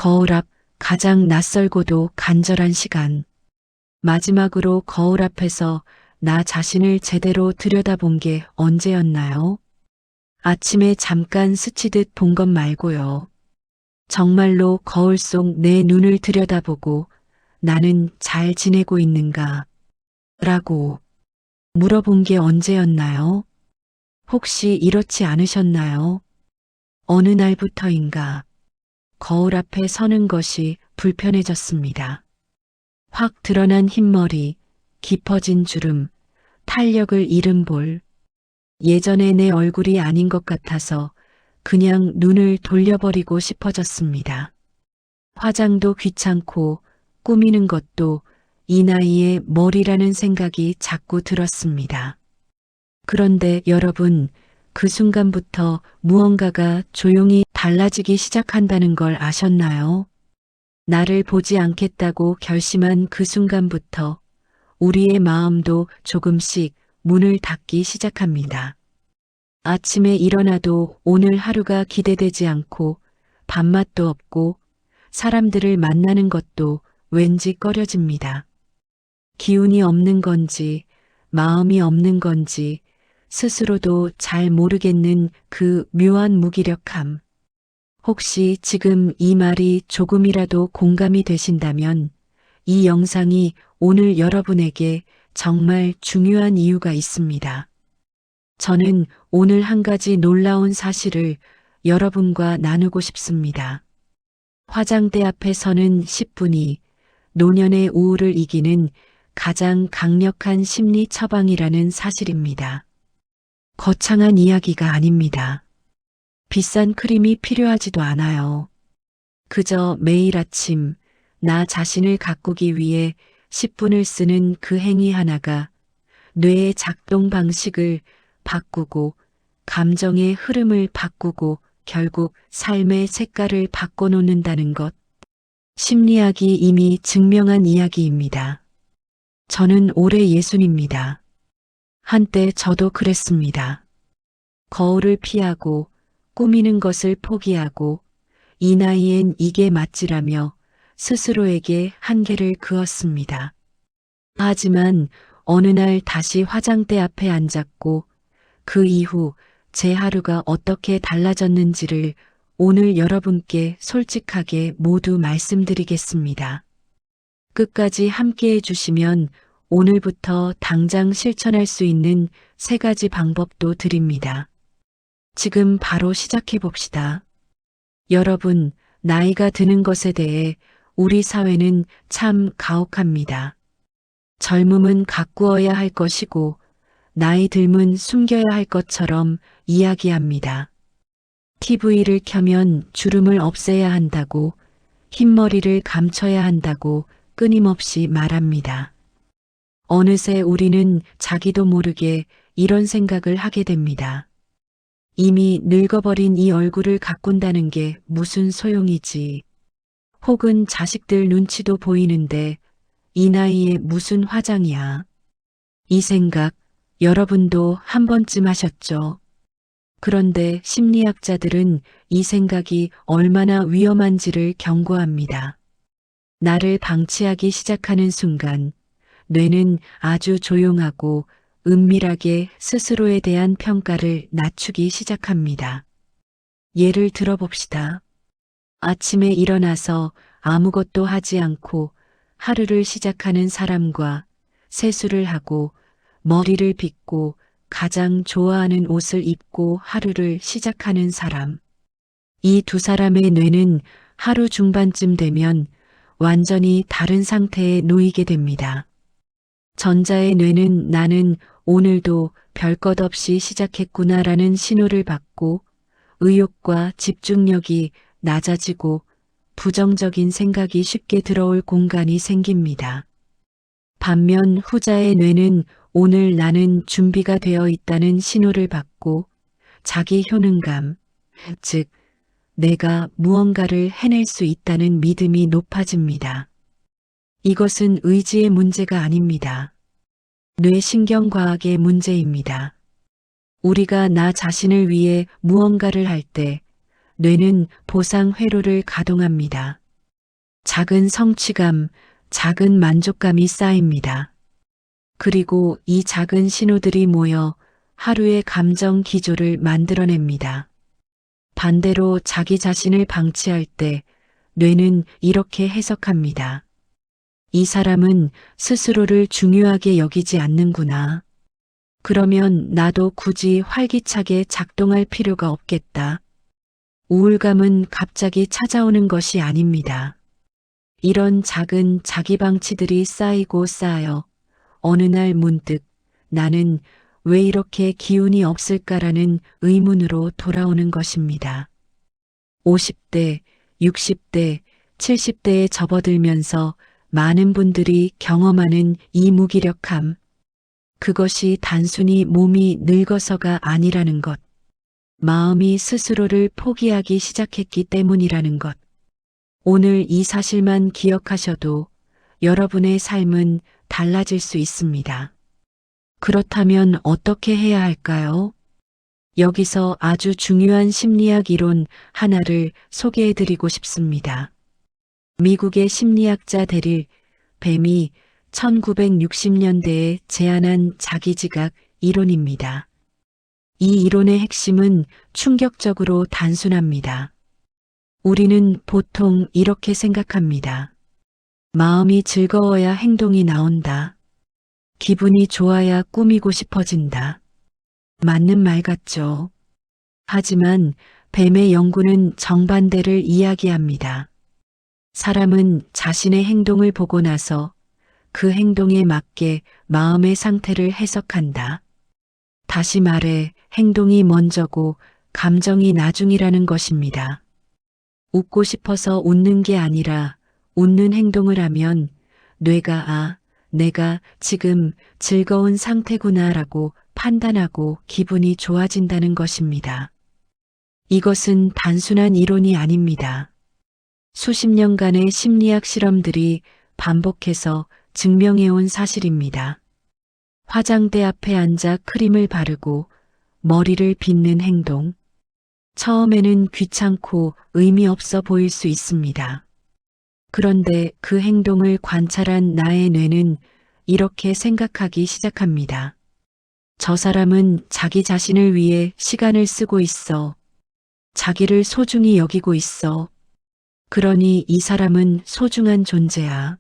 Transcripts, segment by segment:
거울 앞 가장 낯설고도 간절한 시간. 마지막으로 거울 앞에서 나 자신을 제대로 들여다본 게 언제였나요? 아침에 잠깐 스치듯 본 것 말고요. 정말로 거울 속 내 눈을 들여다보고 나는 잘 지내고 있는가? 라고 물어본 게 언제였나요? 혹시 이렇지 않으셨나요? 어느 날부터인가 거울 앞에 서는 것이 불편해졌습니다. 확 드러난 흰머리, 깊어진 주름, 탄력을 잃은 볼. 예전의 내 얼굴이 아닌 것 같아서 그냥 눈을 돌려버리고 싶어졌습니다. 화장도 귀찮고 꾸미는 것도 이 나이에 머리라는 생각이 자꾸 들었습니다. 그런데 여러분, 그 순간부터 무언가가 조용히 달라지기 시작한다는 걸 아셨나요? 나를 보지 않겠다고 결심한 그 순간부터 우리의 마음도 조금씩 문을 닫기 시작합니다. 아침에 일어나도 오늘 하루가 기대되지 않고 밥맛도 없고 사람들을 만나는 것도 왠지 꺼려집니다. 기운이 없는 건지 마음이 없는 건지 스스로도 잘 모르겠는 그 묘한 무기력함. 혹시 지금 이 말이 조금이라도 공감이 되신다면 이 영상이 오늘 여러분에게 정말 중요한 이유가 있습니다. 저는 오늘 한 가지 놀라운 사실을 여러분과 나누고 싶습니다. 화장대 앞에 서는 10분이 노년의 우울을 이기는 가장 강력한 심리 처방이라는 사실입니다. 거창한 이야기가 아닙니다. 비싼 크림이 필요하지도 않아요. 그저 매일 아침 나 자신을 가꾸기 위해 10분을 쓰는 그 행위 하나가 뇌의 작동 방식을 바꾸고 감정의 흐름을 바꾸고 결국 삶의 색깔을 바꿔놓는다는 것. 심리학이 이미 증명한 이야기입니다. 저는 올해 60입니다. 한때 저도 그랬습니다. 거울을 피하고 꾸미는 것을 포기하고 이 나이엔 이게 맞지라며 스스로에게 한계를 그었습니다. 하지만 어느 날 다시 화장대 앞에 앉았고 그 이후 제 하루가 어떻게 달라졌는지를 오늘 여러분께 솔직하게 모두 말씀드리겠습니다. 끝까지 함께 해주시면 오늘부터 당장 실천할 수 있는 3가지 방법도 드립니다. 지금 바로 시작해 봅시다. 여러분, 나이가 드는 것에 대해 우리 사회는 참 가혹합니다. 젊음은 가꾸어야 할 것이고 나이 들면 숨겨야 할 것처럼 이야기합니다. TV를 켜면 주름을 없애야 한다고, 흰머리를 감춰야 한다고 끊임없이 말합니다. 어느새 우리는 자기도 모르게 이런 생각을 하게 됩니다. 이미 늙어버린 이 얼굴을 가꾼다는 게 무슨 소용이지. 혹은 자식들 눈치도 보이는데 이 나이에 무슨 화장이야. 이 생각 여러분도 한 번쯤 하셨죠? 그런데 심리학자들은 이 생각이 얼마나 위험한지를 경고합니다. 나를 방치하기 시작하는 순간 뇌는 아주 조용하고 은밀하게 스스로에 대한 평가를 낮추기 시작합니다. 예를 들어봅시다. 아침에 일어나서 아무것도 하지 않고 하루를 시작하는 사람과 세수를 하고 머리를 빗고 가장 좋아하는 옷을 입고 하루를 시작하는 사람. 이 두 사람의 뇌는 하루 중반쯤 되면 완전히 다른 상태에 놓이게 됩니다. 전자의 뇌는 나는 오늘도 별것 없이 시작했구나라는 신호를 받고 의욕과 집중력이 낮아지고 부정적인 생각이 쉽게 들어올 공간이 생깁니다. 반면 후자의 뇌는 오늘 나는 준비가 되어 있다는 신호를 받고 자기 효능감, 즉 내가 무언가를 해낼 수 있다는 믿음이 높아집니다. 이것은 의지의 문제가 아닙니다. 뇌신경과학의 문제입니다. 우리가 나 자신을 위해 무언가를 할 때 뇌는 보상 회로를 가동합니다. 작은 성취감, 작은 만족감이 쌓입니다. 그리고 이 작은 신호들이 모여 하루의 감정 기조를 만들어냅니다. 반대로 자기 자신을 방치할 때 뇌는 이렇게 해석합니다. 이 사람은 스스로를 중요하게 여기지 않는구나. 그러면 나도 굳이 활기차게 작동할 필요가 없겠다. 우울감은 갑자기 찾아오는 것이 아닙니다. 이런 작은 자기 방치들이 쌓이고 쌓여 어느 날 문득 나는 왜 이렇게 기운이 없을까라는 의문으로 돌아오는 것입니다. 50대, 60대, 70대에 접어들면서 많은 분들이 경험하는 이 무기력함, 그것이 단순히 몸이 늙어서가 아니라는 것, 마음이 스스로를 포기하기 시작했기 때문이라는 것. 오늘 이 사실만 기억하셔도 여러분의 삶은 달라질 수 있습니다. 그렇다면 어떻게 해야 할까요? 여기서 아주 중요한 심리학 이론 하나를 소개해 드리고 싶습니다. 미국의 심리학자 데릴 뱀이 1960년대에 제안한 자기지각 이론입니다. 이 이론의 핵심은 충격적으로 단순합니다. 우리는 보통 이렇게 생각합니다. 마음이 즐거워야 행동이 나온다. 기분이 좋아야 꾸미고 싶어진다. 맞는 말 같죠? 하지만 뱀의 연구는 정반대를 이야기합니다. 사람은 자신의 행동을 보고 나서 그 행동에 맞게 마음의 상태를 해석한다. 다시 말해 행동이 먼저고 감정이 나중이라는 것입니다. 웃고 싶어서 웃는 게 아니라 웃는 행동을 하면 뇌가 내가 지금 즐거운 상태구나라고 판단하고 기분이 좋아진다는 것입니다. 이것은 단순한 이론이 아닙니다. 수십 년간의 심리학 실험들이 반복해서 증명해온 사실입니다. 화장대 앞에 앉아 크림을 바르고 머리를 빗는 행동. 처음에는 귀찮고 의미 없어 보일 수 있습니다. 그런데 그 행동을 관찰한 나의 뇌는 이렇게 생각하기 시작합니다. 저 사람은 자기 자신을 위해 시간을 쓰고 있어. 자기를 소중히 여기고 있어. 그러니 이 사람은 소중한 존재야.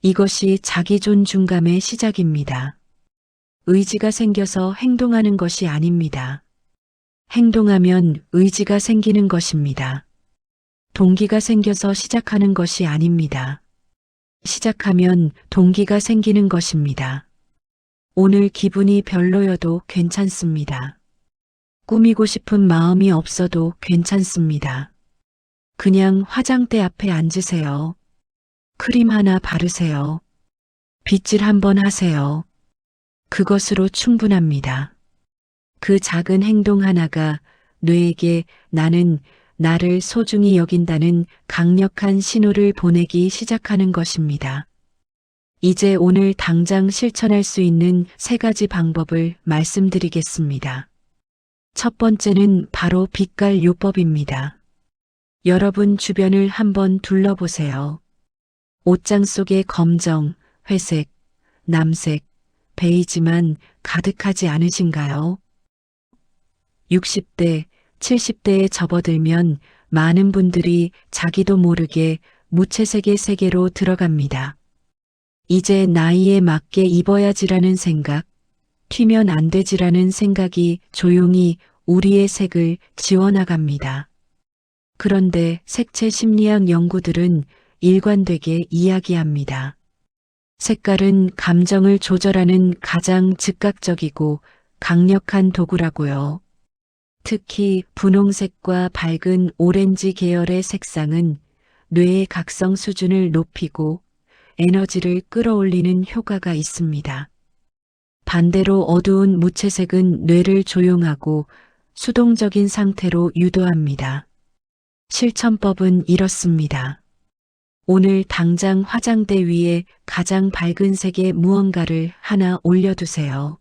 이것이 자기 존중감의 시작입니다. 의지가 생겨서 행동하는 것이 아닙니다. 행동하면 의지가 생기는 것입니다. 동기가 생겨서 시작하는 것이 아닙니다. 시작하면 동기가 생기는 것입니다. 오늘 기분이 별로여도 괜찮습니다. 꾸미고 싶은 마음이 없어도 괜찮습니다. 그냥 화장대 앞에 앉으세요. 크림 하나 바르세요. 빗질 한번 하세요. 그것으로 충분합니다. 그 작은 행동 하나가 뇌에게 나는 나를 소중히 여긴다는 강력한 신호를 보내기 시작하는 것입니다. 이제 오늘 당장 실천할 수 있는 3가지 방법을 말씀드리겠습니다. 첫 번째는 바로 빛깔 요법입니다. 여러분 주변을 한번 둘러보세요. 옷장 속에 검정, 회색, 남색, 베이지만 가득하지 않으신가요? 60대, 70대에 접어들면 많은 분들이 자기도 모르게 무채색의 세계로 들어갑니다. 이제 나이에 맞게 입어야지라는 생각, 튀면 안 되지라는 생각이 조용히 우리의 색을 지워나갑니다. 그런데 색채 심리학 연구들은 일관되게 이야기합니다. 색깔은 감정을 조절하는 가장 즉각적이고 강력한 도구라고요. 특히 분홍색과 밝은 오렌지 계열의 색상은 뇌의 각성 수준을 높이고 에너지를 끌어올리는 효과가 있습니다. 반대로 어두운 무채색은 뇌를 조용하고 수동적인 상태로 유도합니다. 실천법은 이렇습니다. 오늘 당장 화장대 위에 가장 밝은 색의 무언가를 하나 올려두세요.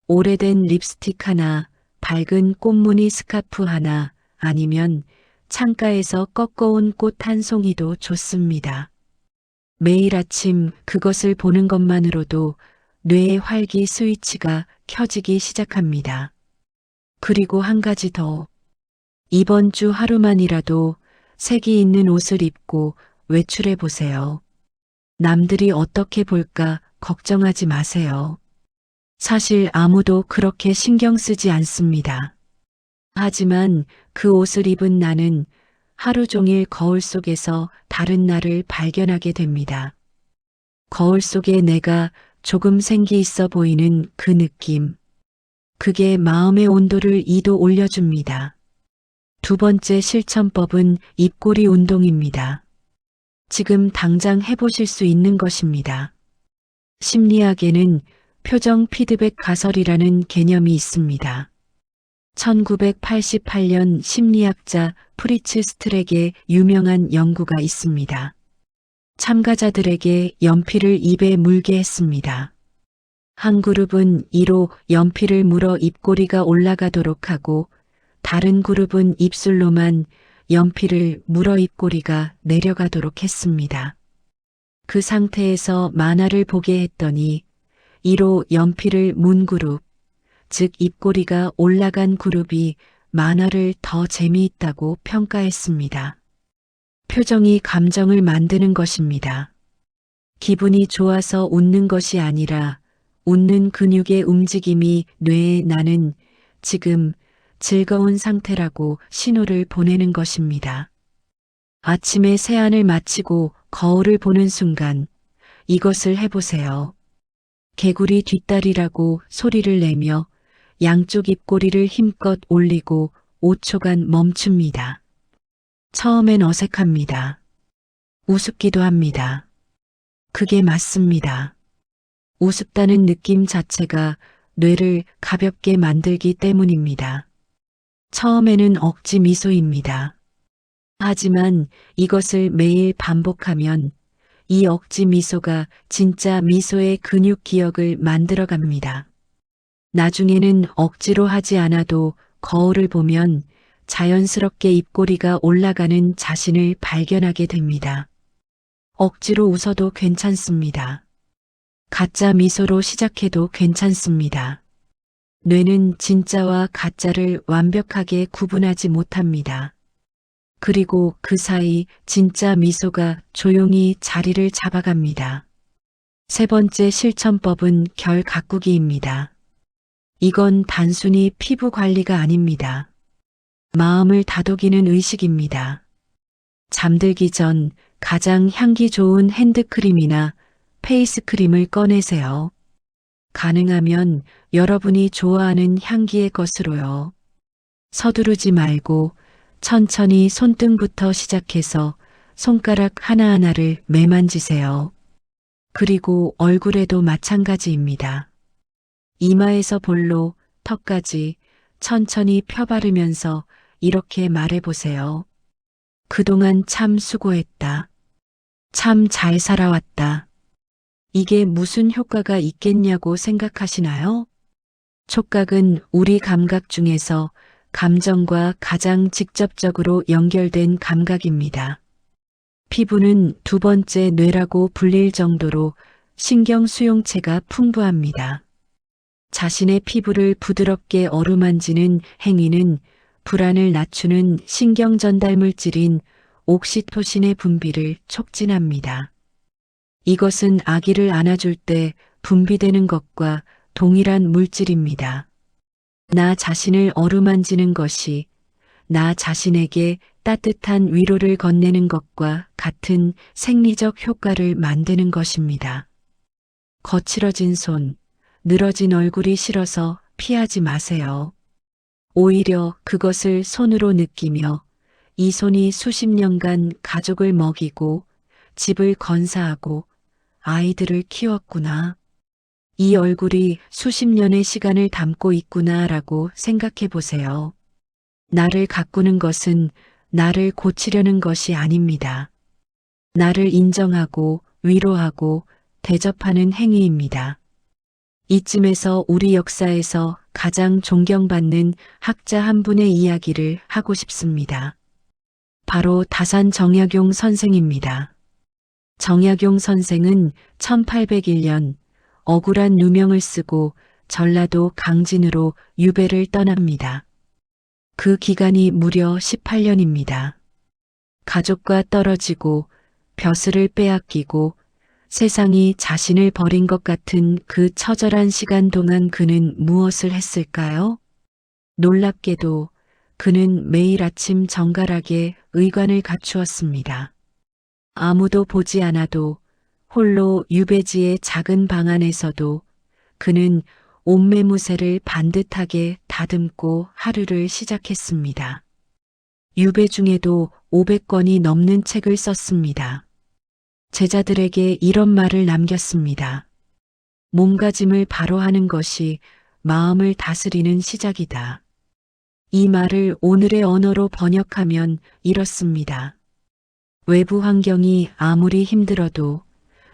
오래된 립스틱 하나, 밝은 꽃무늬 스카프 하나, 아니면 창가에서 꺾어온 꽃 한 송이도 좋습니다. 매일 아침 그것을 보는 것만으로도 뇌의 활기 스위치가 켜지기 시작합니다. 그리고 한 가지 더. 이번 주 하루만이라도 색이 있는 옷을 입고 외출해 보세요. 남들이 어떻게 볼까 걱정하지 마세요. 사실 아무도 그렇게 신경 쓰지 않습니다. 하지만 그 옷을 입은 나는 하루 종일 거울 속에서 다른 나를 발견하게 됩니다. 거울 속에 내가 조금 생기 있어 보이는 그 느낌. 그게 마음의 온도를 2도 올려줍니다. 두 번째 실천법은 입꼬리 운동입니다. 지금 당장 해보실 수 있는 것입니다. 심리학에는 표정 피드백 가설이라는 개념이 있습니다. 1988년 심리학자 프리츠 스트렉의 유명한 연구가 있습니다. 참가자들에게 연필을 입에 물게 했습니다. 한 그룹은 이로 연필을 물어 입꼬리가 올라가도록 하고 다른 그룹은 입술로만 연필을 물어 입꼬리가 내려가도록 했습니다. 그 상태에서 만화를 보게 했더니 이로 연필을 문 그룹, 즉 입꼬리가 올라간 그룹이 만화를 더 재미있다고 평가했습니다. 표정이 감정을 만드는 것입니다. 기분이 좋아서 웃는 것이 아니라 웃는 근육의 움직임이 뇌에 나는 지금 즐거운 상태라고 신호를 보내는 것입니다. 아침에 세안을 마치고 거울을 보는 순간 이것을 해보세요. 개구리 뒷다리라고 소리를 내며 양쪽 입꼬리를 힘껏 올리고 5초간 멈춥니다. 처음엔 어색합니다. 우습기도 합니다. 그게 맞습니다. 우습다는 느낌 자체가 뇌를 가볍게 만들기 때문입니다. 처음에는 억지 미소입니다. 하지만 이것을 매일 반복하면 이 억지 미소가 진짜 미소의 근육 기억을 만들어갑니다. 나중에는 억지로 하지 않아도 거울을 보면 자연스럽게 입꼬리가 올라가는 자신을 발견하게 됩니다. 억지로 웃어도 괜찮습니다. 가짜 미소로 시작해도 괜찮습니다. 뇌는 진짜와 가짜를 완벽하게 구분하지 못합니다. 그리고 그 사이 진짜 미소가 조용히 자리를 잡아갑니다. 세 번째 실천법은 결 가꾸기입니다. 이건 단순히 피부 관리가 아닙니다. 마음을 다독이는 의식입니다. 잠들기 전 가장 향기 좋은 핸드크림이나 페이스크림을 꺼내세요. 가능하면 여러분이 좋아하는 향기의 것으로요. 서두르지 말고 천천히 손등부터 시작해서 손가락 하나하나를 매만지세요. 그리고 얼굴에도 마찬가지입니다. 이마에서 볼로 턱까지 천천히 펴바르면서 이렇게 말해보세요. 그동안 참 수고했다. 참 잘 살아왔다. 이게 무슨 효과가 있겠냐고 생각하시나요? 촉각은 우리 감각 중에서 감정과 가장 직접적으로 연결된 감각입니다. 피부는 두 번째 뇌라고 불릴 정도로 신경 수용체가 풍부합니다. 자신의 피부를 부드럽게 어루만지는 행위는 불안을 낮추는 신경 전달 물질인 옥시토신의 분비를 촉진합니다. 이것은 아기를 안아줄 때 분비되는 것과 동일한 물질입니다. 나 자신을 어루만지는 것이 나 자신에게 따뜻한 위로를 건네는 것과 같은 생리적 효과를 만드는 것입니다. 거칠어진 손, 늘어진 얼굴이 싫어서 피하지 마세요. 오히려 그것을 손으로 느끼며 이 손이 수십 년간 가족을 먹이고 집을 건사하고 아이들을 키웠구나. 이 얼굴이 수십 년의 시간을 담고 있구나라고 생각해 보세요. 나를 가꾸는 것은 나를 고치려는 것이 아닙니다. 나를 인정하고 위로하고 대접하는 행위입니다. 이쯤에서 우리 역사에서 가장 존경받는 학자 한 분의 이야기를 하고 싶습니다. 바로 다산 정약용 선생입니다. 정약용 선생은 1801년 억울한 누명을 쓰고 전라도 강진으로 유배를 떠납니다. 그 기간이 무려 18년입니다. 가족과 떨어지고 벼슬을 빼앗기고 세상이 자신을 버린 것 같은 그 처절한 시간 동안 그는 무엇을 했을까요? 놀랍게도 그는 매일 아침 정갈하게 의관을 갖추었습니다. 아무도 보지 않아도 홀로 유배지의 작은 방 안에서도 그는 옷매무새를 반듯하게 다듬고 하루를 시작했습니다. 유배 중에도 500권이 넘는 책을 썼습니다. 제자들에게 이런 말을 남겼습니다. 몸가짐을 바로 하는 것이 마음을 다스리는 시작이다. 이 말을 오늘의 언어로 번역하면 이렇습니다. 외부 환경이 아무리 힘들어도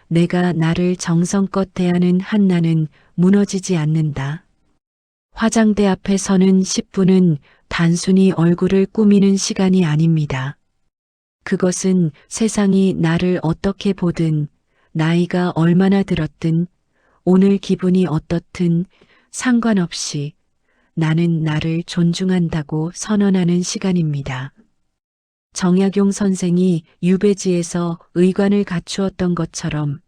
내가 나를 정성껏 대하는 한나는 무너지지 않는다. 화장대 앞에 서는 10분은 단순히 얼굴을 꾸미는 시간이 아닙니다. 그것은 세상이 나를 어떻게 보든, 나이가 얼마나 들었든, 오늘 기분이 어떻든 상관없이 나는 나를 존중한다고 선언하는 시간입니다. 정약용 선생이 유배지에서 의관을 갖추었던 것처럼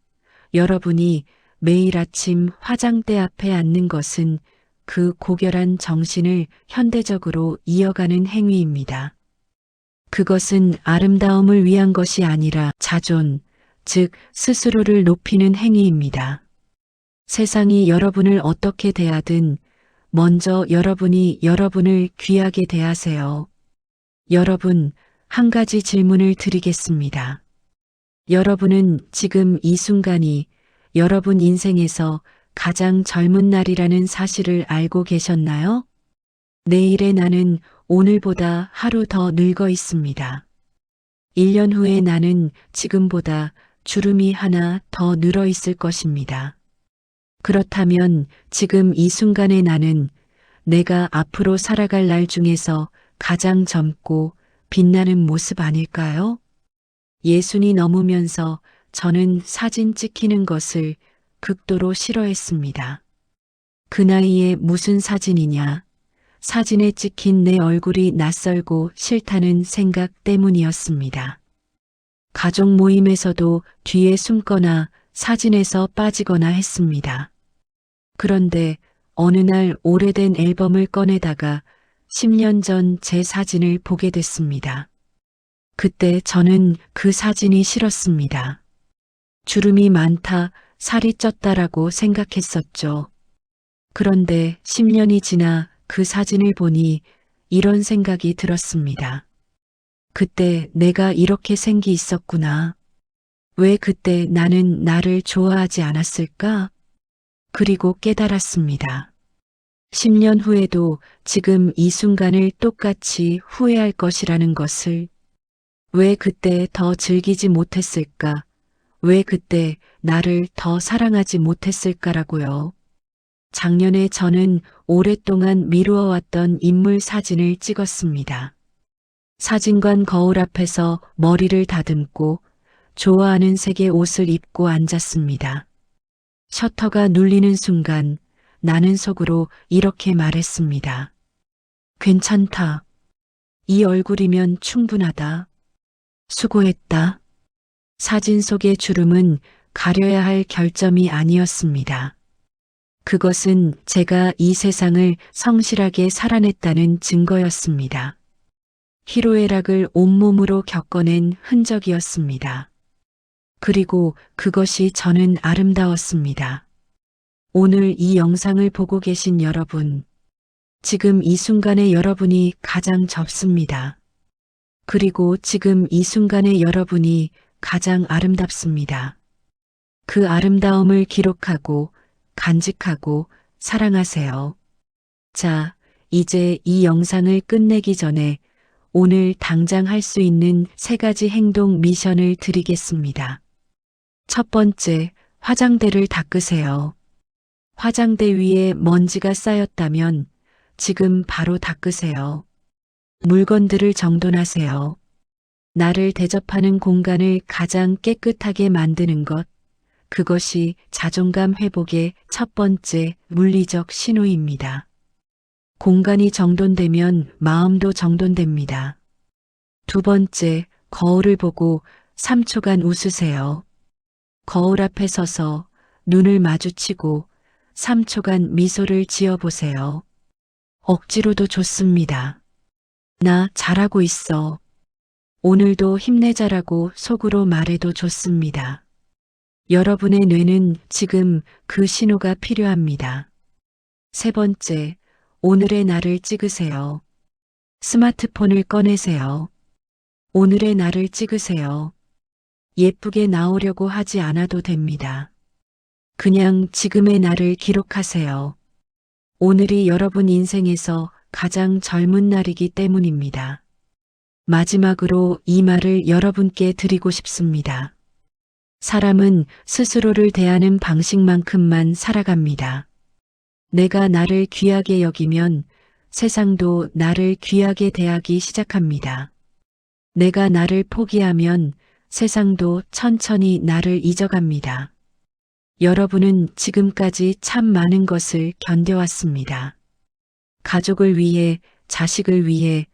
여러분이 매일 아침 화장대 앞에 앉는 것은 그 고결한 정신을 현대적으로 이어가는 행위입니다. 그것은 아름다움을 위한 것이 아니라 자존, 즉 스스로를 높이는 행위입니다. 세상이 여러분을 어떻게 대하든 먼저 여러분이 여러분을 귀하게 대하세요. 여러분, 한 가지 질문을 드리겠습니다. 여러분은 지금 이 순간이 여러분 인생에서 가장 젊은 날이라는 사실을 알고 계셨나요? 내일의 나는 오늘보다 하루 더 늙어 있습니다. 1년 후에 나는 지금보다 주름이 하나 더 늘어 있을 것입니다. 그렇다면 지금 이 순간의 나는 내가 앞으로 살아갈 날 중에서 가장 젊고 빛나는 모습 아닐까요? 예순이 넘으면서 저는 사진 찍히는 것을 극도로 싫어했습니다. 그 나이에 무슨 사진이냐? 사진에 찍힌 내 얼굴이 낯설고 싫다는 생각 때문이었습니다. 가족 모임에서도 뒤에 숨거나 사진에서 빠지거나 했습니다. 그런데 어느 날 오래된 앨범을 꺼내다가 10년 전 제 사진을 보게 됐습니다. 그때 저는 그 사진이 싫었습니다. 주름이 많다, 살이 쪘다라고 생각했었죠. 그런데 10년이 지나 그 사진을 보니 이런 생각이 들었습니다. 그때 내가 이렇게 생기 있었구나. 왜 그때 나는 나를 좋아하지 않았을까? 그리고 깨달았습니다. 10년 후에도 지금 이 순간을 똑같이 후회할 것이라는 것을. 왜 그때 더 즐기지 못했을까? 왜 그때 나를 더 사랑하지 못했을까라고요. 작년에 저는 오랫동안 미루어왔던 인물 사진을 찍었습니다. 사진관 거울 앞에서 머리를 다듬고 좋아하는 색의 옷을 입고 앉았습니다. 셔터가 눌리는 순간 나는 속으로 이렇게 말했습니다. 괜찮다. 이 얼굴이면 충분하다. 수고했다. 사진 속의 주름은 가려야 할 결점이 아니었습니다. 그것은 제가 이 세상을 성실하게 살아냈다는 증거였습니다. 희로애락을 온몸으로 겪어낸 흔적이었습니다. 그리고 그것이 저는 아름다웠습니다. 오늘 이 영상을 보고 계신 여러분, 지금 이 순간의 여러분이 가장 젊습니다. 그리고 지금 이 순간의 여러분이 가장 아름답습니다. 그 아름다움을 기록하고 간직하고 사랑하세요. 자, 이제 이 영상을 끝내기 전에 오늘 당장 할 수 있는 3가지 행동 미션을 드리겠습니다. 첫 번째, 화장대를 닦으세요. 화장대 위에 먼지가 쌓였다면 지금 바로 닦으세요. 물건들을 정돈하세요. 나를 대접하는 공간을 가장 깨끗하게 만드는 것, 그것이 자존감 회복의 첫 번째 물리적 신호입니다. 공간이 정돈되면 마음도 정돈됩니다. 두 번째, 거울을 보고 3초간 웃으세요. 거울 앞에 서서 눈을 마주치고 3초간 미소를 지어보세요. 억지로도 좋습니다. 나 잘하고 있어. 오늘도 힘내자라고 속으로 말해도 좋습니다. 여러분의 뇌는 지금 그 신호가 필요합니다. 세 번째, 오늘의 나를 찍으세요. 스마트폰을 꺼내세요. 오늘의 나를 찍으세요. 예쁘게 나오려고 하지 않아도 됩니다. 그냥 지금의 나를 기록하세요. 오늘이 여러분 인생에서 가장 젊은 날이기 때문입니다. 마지막으로 이 말을 여러분께 드리고 싶습니다. 사람은 스스로를 대하는 방식만큼만 살아갑니다. 내가 나를 귀하게 여기면 세상도 나를 귀하게 대하기 시작합니다. 내가 나를 포기하면 세상도 천천히 나를 잊어갑니다. 여러분은 지금까지 참 많은 것을 견뎌왔습니다. 가족을 위해, 자식을 위해,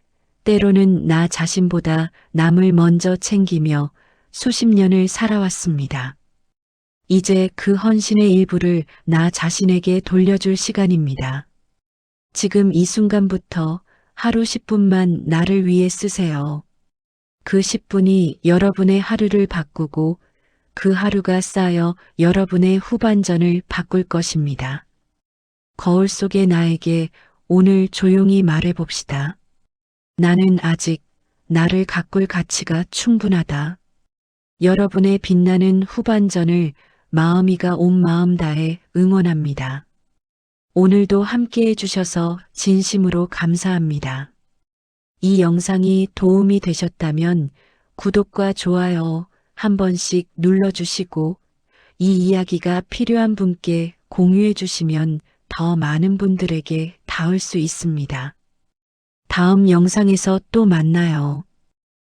때로는 나 자신보다 남을 먼저 챙기며 수십 년을 살아왔습니다. 이제 그 헌신의 일부를 나 자신에게 돌려줄 시간입니다. 지금 이 순간부터 하루 10분만 나를 위해 쓰세요. 그 10분이 여러분의 하루를 바꾸고 그 하루가 쌓여 여러분의 후반전을 바꿀 것입니다. 거울 속의 나에게 오늘 조용히 말해봅시다. 나는 아직 나를 가꿀 가치가 충분하다. 여러분의 빛나는 후반전을 마음이가 온 마음 다해 응원합니다. 오늘도 함께 해주셔서 진심으로 감사합니다. 이 영상이 도움이 되셨다면 구독과 좋아요 한 번씩 눌러주시고 이 이야기가 필요한 분께 공유해 주시면 더 많은 분들에게 닿을 수 있습니다. 다음 영상에서 또 만나요.